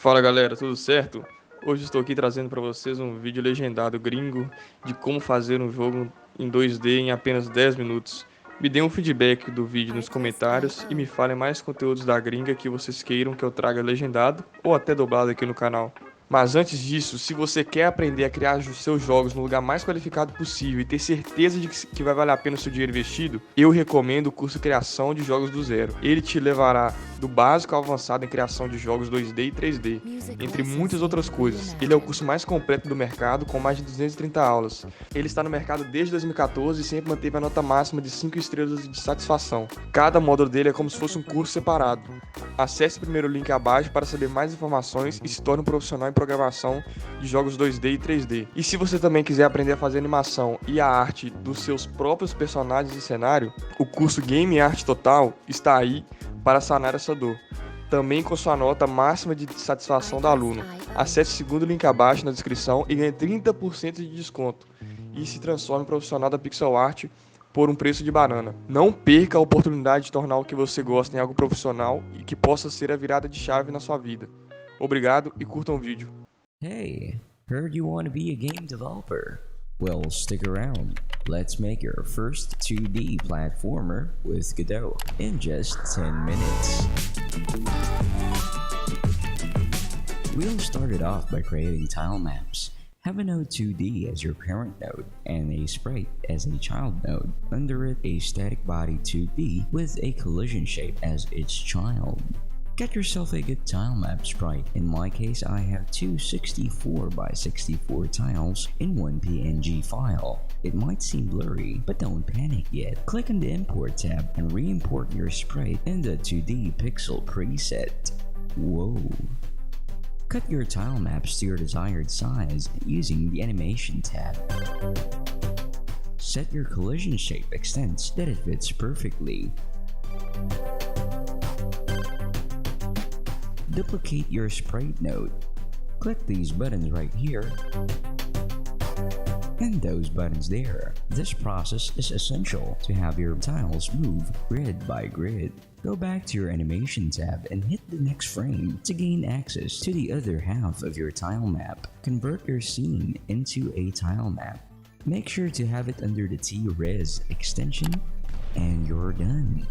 Fala galera, tudo certo? Hoje estou aqui trazendo para vocês um vídeo legendado gringo de como fazer um jogo em 2D em apenas 10 minutos. Me dê um feedback do vídeo nos comentários e me falem mais conteúdos da gringa que vocês queiram que eu traga legendado ou até dublado aqui no canal. Mas antes disso, se você quer aprender a criar os seus jogos no lugar mais qualificado possível e ter certeza de que vai valer a pena o seu dinheiro investido, eu recomendo o curso Criação de Jogos do Zero. Ele te levará do básico ao avançado em criação de jogos 2D e 3D, entre muitas outras coisas. Ele é o curso mais completo do mercado, com mais de 230 aulas. Ele está no mercado desde 2014 e sempre manteve a nota máxima de 5 estrelas de satisfação. Cada módulo dele é como se fosse um curso separado. Acesse o primeiro link abaixo para saber mais informações e se torne um profissional em programação de jogos 2D e 3D. E se você também quiser aprender a fazer animação e a arte dos seus próprios personagens e cenário, o curso Game Art Total está aí para sanar essa dor. Também com sua nota máxima de satisfação do aluno. Acesse o segundo link abaixo na descrição e ganhe 30% de desconto. E se transforme em profissional da pixel art por um preço de banana. Não perca a oportunidade de tornar o que você gosta em algo profissional e que possa ser a virada de chave na sua vida. Obrigado e curtam o vídeo. Hey, heard you want to be a game developer? Well, stick around. Let's make your first 2D platformer with Godot in just 10 minutes. We'll start it off by creating tile maps. Have a node 2D as your parent node and a sprite as a child node. Under it, a static body 2D with a collision shape as its child. Get yourself a good tile map sprite. In my case, I have two 64 by 64 tiles in one PNG file. It might seem blurry, but don't panic yet. Click on the Import tab and re-import your sprite in the 2D pixel preset. Whoa. Cut your tile maps to your desired size using the Animation tab. Set your collision shape extent that it fits perfectly. Duplicate your sprite node. Click these buttons right here and those buttons there. This process is essential to have your tiles move grid by grid. Go back to your Animation tab and hit the next frame to gain access to the other half of your tile map. Convert your scene into a tile map. Make sure to have it under the T-Res extension and you're done.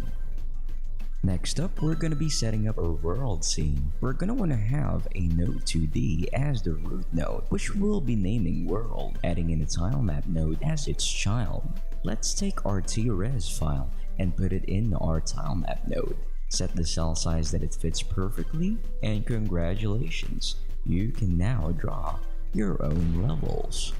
Next up, we're going to be setting up a world scene. We're going to want to have a node 2D as the root node, which we'll be naming world, adding in a tile map node as its child. Let's take our T-Res file and put it in our tile map node. Set the cell size that it fits perfectly, and congratulations, you can now draw your own levels.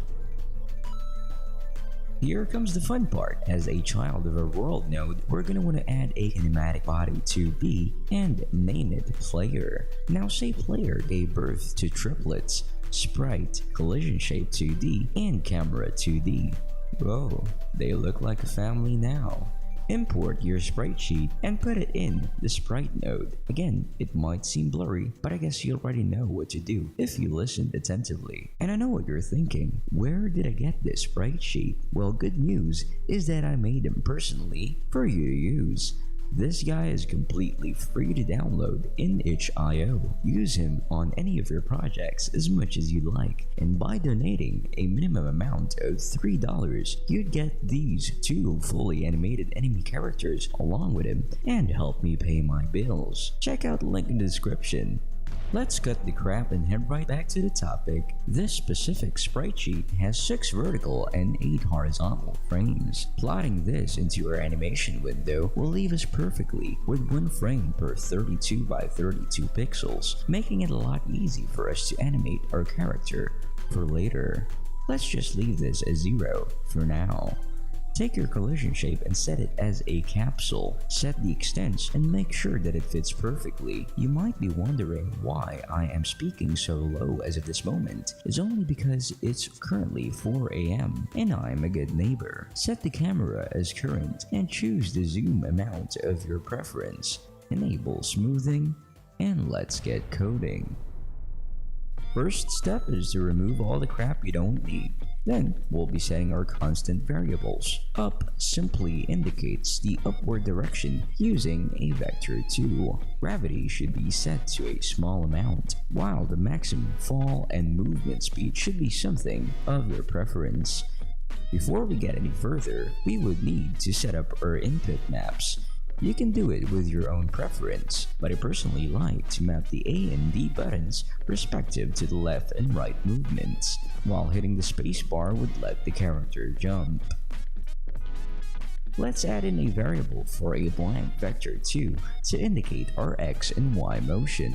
Here comes the fun part. As a child of a world node, we're gonna want to add a kinematic body 2D and name it player. Now say player gave birth to triplets, sprite, collision shape 2D, and camera 2D. Whoa, they look like a family now. Import your sprite sheet and put it in the sprite node. Again, it might seem blurry, but I guess you already know what to do if you listened attentively. And I know what you're thinking, where did I get this sprite sheet? Well, good news is that I made them personally for you to use. This guy is completely free to download in itch.io. Use him on any of your projects as much as you like, and by donating a minimum amount of $3, you'd get these two fully animated enemy characters along with him and help me pay my bills. Check out the link in the description. Let's cut the crap and head right back to the topic. This specific sprite sheet has 6 vertical and 8 horizontal frames. Plotting this into our animation window will leave us perfectly with 1 frame per 32 by 32 pixels, making it a lot easy for us to animate our character for later. Let's just leave this as 0 for now. Take your collision shape and set it as a capsule. Set the extents and make sure that it fits perfectly. You might be wondering why I am speaking so low as of this moment. It's only because it's currently 4 AM and I'm a good neighbor. Set the camera as current and choose the zoom amount of your preference. Enable smoothing and let's get coding. First step is to remove all the crap you don't need. Then we'll be setting our constant variables. Up simply indicates the upward direction using a vector 2. Gravity should be set to a small amount, while the maximum fall and movement speed should be something of your preference. Before we get any further, we would need to set up our input maps. You can do it with your own preference, but I personally like to map the A and D buttons respective to the left and right movements, while hitting the spacebar would let the character jump. Let's add in a variable for a blank vector 2 to indicate our X and Y motion.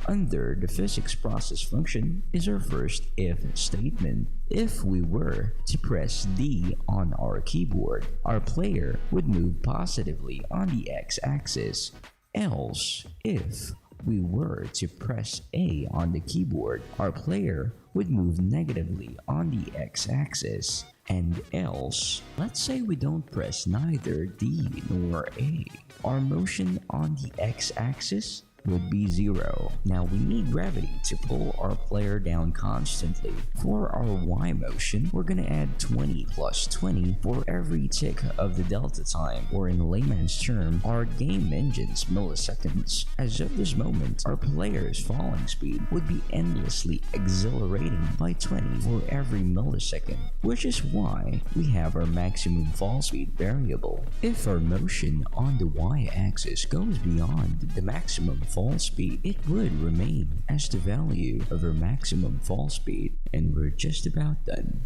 Under the physics process function is our first if statement. If we were to press D on our keyboard, our player would move positively on the x-axis. Else, if we were to press A on the keyboard, our player would move negatively on the x-axis. And else, let's say we don't press neither D nor A. Our motion on the x-axis would be 0. Now we need gravity to pull our player down constantly. For our Y motion, we're gonna add 20 plus 20 for every tick of the delta time, or in layman's term, our game engine's milliseconds. As of this moment, our player's falling speed would be endlessly exhilarating by 20 for every millisecond, which is why we have our maximum fall speed variable. If our motion on the Y-axis goes beyond the maximum fall speed, it would remain as the value of our maximum fall speed, and we're just about done.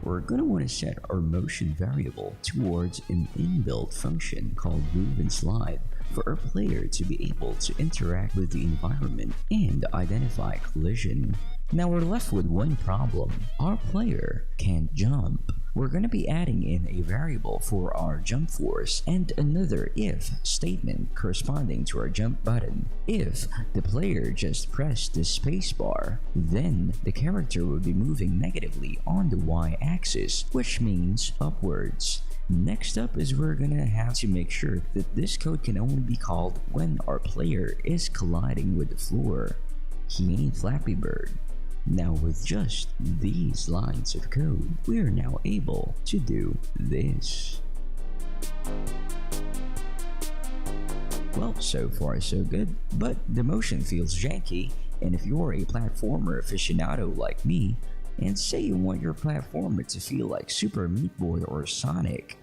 We're going to want to set our motion variable towards an inbuilt function called move and slide for our player to be able to interact with the environment and identify collision. Now we're left with one problem. Our player can't jump. We're going to be adding in a variable for our jump force and another if statement corresponding to our jump button. If the player just pressed the spacebar, then the character will be moving negatively on the y-axis, which means upwards. Next up is we're gonna have to make sure that this code can only be called when our player is colliding with the floor. He ain't Flappy Bird. Now with just these lines of code, we are now able to do this. Well, so far so good, but the motion feels janky, and if you're a platformer aficionado like me, and say you want your platformer to feel like Super Meat Boy or Sonic,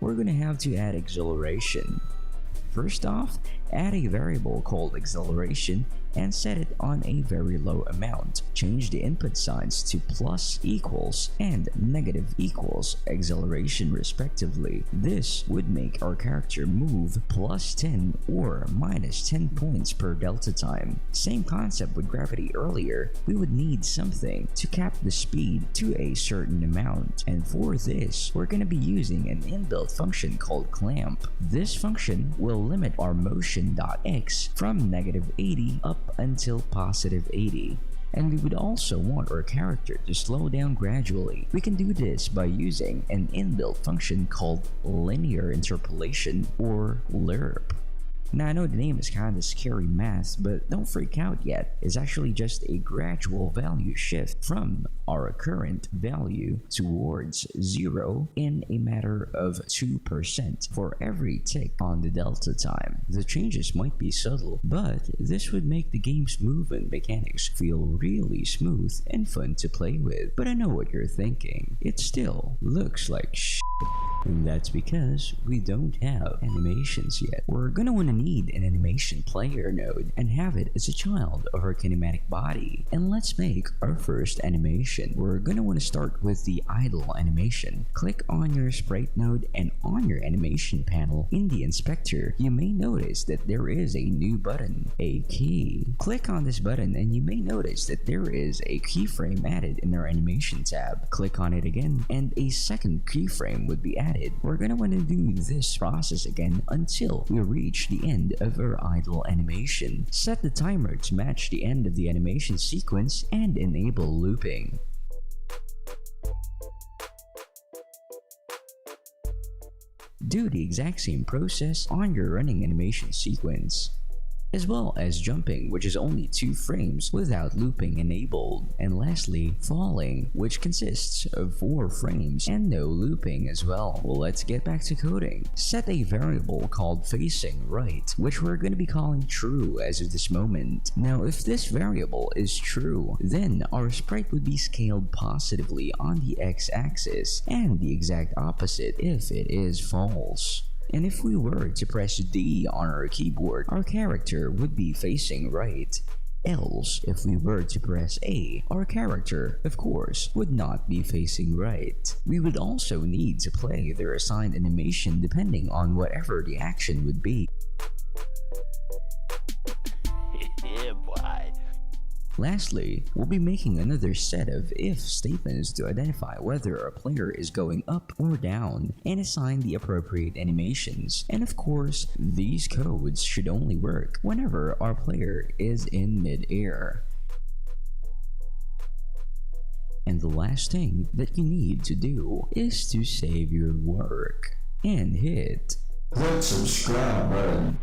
we're gonna have to add acceleration. First off, add a variable called acceleration and set it on a very low amount. Change the input signs to plus equals and negative equals acceleration respectively. This would make our character move plus 10 or minus 10 points per delta time. Same concept with gravity earlier. We would need something to cap the speed to a certain amount, and for this, we're going to be using an inbuilt function called clamp. This function will limit our motion.x from negative 80 up until positive 80. And we would also want our character to slow down gradually. We can do this by using an inbuilt function called linear interpolation or lerp. Now I know the name is kinda scary math, but don't freak out yet. It's actually just a gradual value shift from our current value towards 0 in a matter of 2% for every tick on the delta time. The changes might be subtle, but this would make the game's movement mechanics feel really smooth and fun to play with. But I know what you're thinking. It still looks like shit. And that's because we don't have animations yet. We're gonna wanna need an animation player node and have it as a child of our kinematic body. And let's make our first animation. We're gonna wanna start with the idle animation. Click on your sprite node, and on your animation panel in the inspector, you may notice that there is a new button, a key. Click on this button and you may notice that there is a keyframe added in our animation tab. Click on it again and a second keyframe would be added. We're gonna want to do this process again until we reach the end of our idle animation. Set the timer to match the end of the animation sequence and enable looping. Do the exact same process on your running animation sequence. as well as jumping, which is only 2 frames without looping enabled, and lastly, falling, which consists of 4 frames and no looping as well. Well, let's get back to coding. Set a variable called facing right, which we're going to be calling true as of this moment. Now, if this variable is true, then our sprite would be scaled positively on the x-axis, and the exact opposite if it is false. And if we were to press D on our keyboard, our character would be facing right. Else, if we were to press A, our character, of course, would not be facing right. We would also need to play their assigned animation depending on whatever the action would be. Yeah, boy. Lastly, we'll be making another set of if statements to identify whether a player is going up or down and assign the appropriate animations. And of course, these codes should only work whenever our player is in mid-air. And the last thing that you need to do is to save your work and hit that subscribe button.